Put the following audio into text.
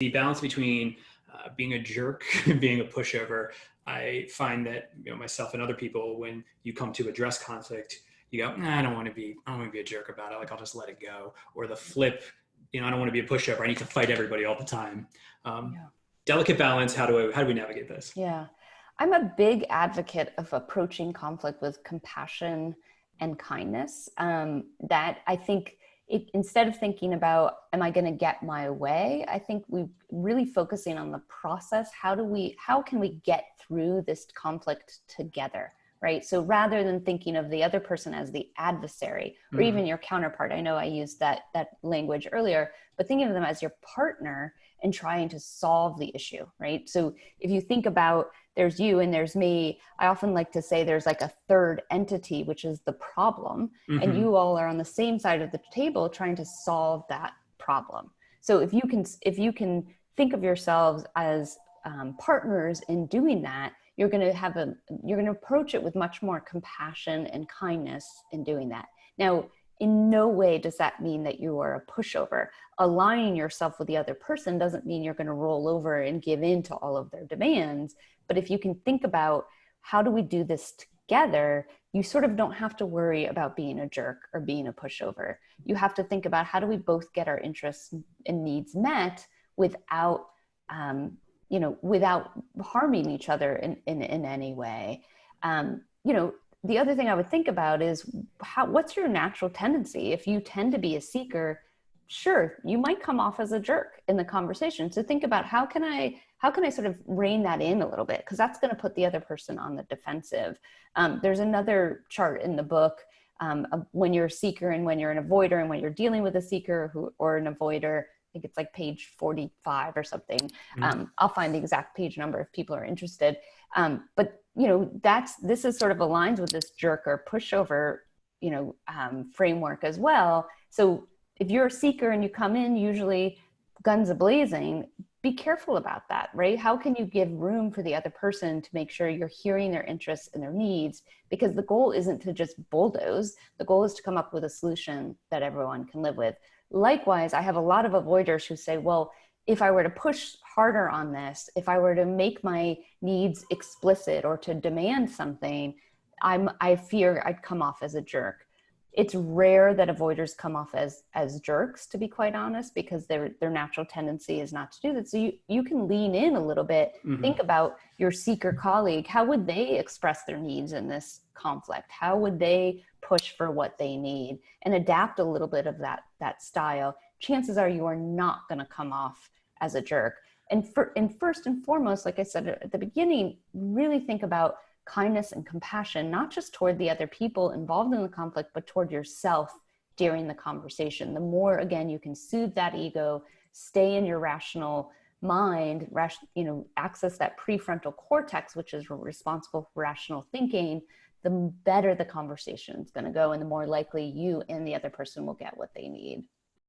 the balance between being a jerk and being a pushover. I find that, myself and other people, when you come to address conflict, you go, nah, I don't want to be a jerk about it. Like, I'll just let it go. Or the flip, I don't want to be a pushover. I need to fight everybody all the time. Delicate balance. How do we navigate this? Yeah. I'm a big advocate of approaching conflict with compassion and kindness. That I think instead of thinking about, am I going to get my way? I think we really focusing on the process. How can we get through this conflict together? Right. So rather than thinking of the other person as the adversary or even your counterpart, I know I used that language earlier, but thinking of them as your partner and trying to solve the issue. Right. So if you think about, there's you and there's me, I often like to say there's like a third entity, which is the problem. And you all are on the same side of the table trying to solve that problem. So if you can think of yourselves as partners in doing that, you're going to approach it with much more compassion and kindness in doing that. Now, in no way does that mean that you are a pushover. Aligning yourself with the other person doesn't mean you're going to roll over and give in to all of their demands. But if you can think about, how do we do this together, you sort of don't have to worry about being a jerk or being a pushover. You have to think about, how do we both get our interests and needs met without without harming each other in any way. The other thing I would think about is what's your natural tendency? If you tend to be a seeker, sure, you might come off as a jerk in the conversation. So think about, how can I sort of rein that in a little bit? Because that's going to put the other person on the defensive. There's another chart in the book of when you're a seeker and when you're an avoider, and when you're dealing with a seeker or an avoider. I think it's like page 45 or something. I'll find the exact page number if people are interested. But this is sort of aligns with this jerk or pushover, framework as well. So if you're a seeker and you come in usually guns a-blazing, be careful about that, right? How can you give room for the other person to make sure you're hearing their interests and their needs? Because the goal isn't to just bulldoze. The goal is to come up with a solution that everyone can live with. Likewise, I have a lot of avoiders who say, well, if I were to push harder on this, if I were to make my needs explicit or to demand something, I fear I'd come off as a jerk. It's rare that avoiders come off as jerks, to be quite honest, because their natural tendency is not to do that. So you can lean in a little bit, think about your seeker colleague. How would they express their needs in this conflict? How would they push for what they need and adapt a little bit of that style? Chances are you are not going to come off as a jerk. And first and foremost, like I said at the beginning, really think about kindness and compassion, not just toward the other people involved in the conflict, but toward yourself during the conversation. The more, again, you can soothe that ego, stay in your rational mind, access that prefrontal cortex, which is responsible for rational thinking, the better the conversation is going to go, and the more likely you and the other person will get what they need.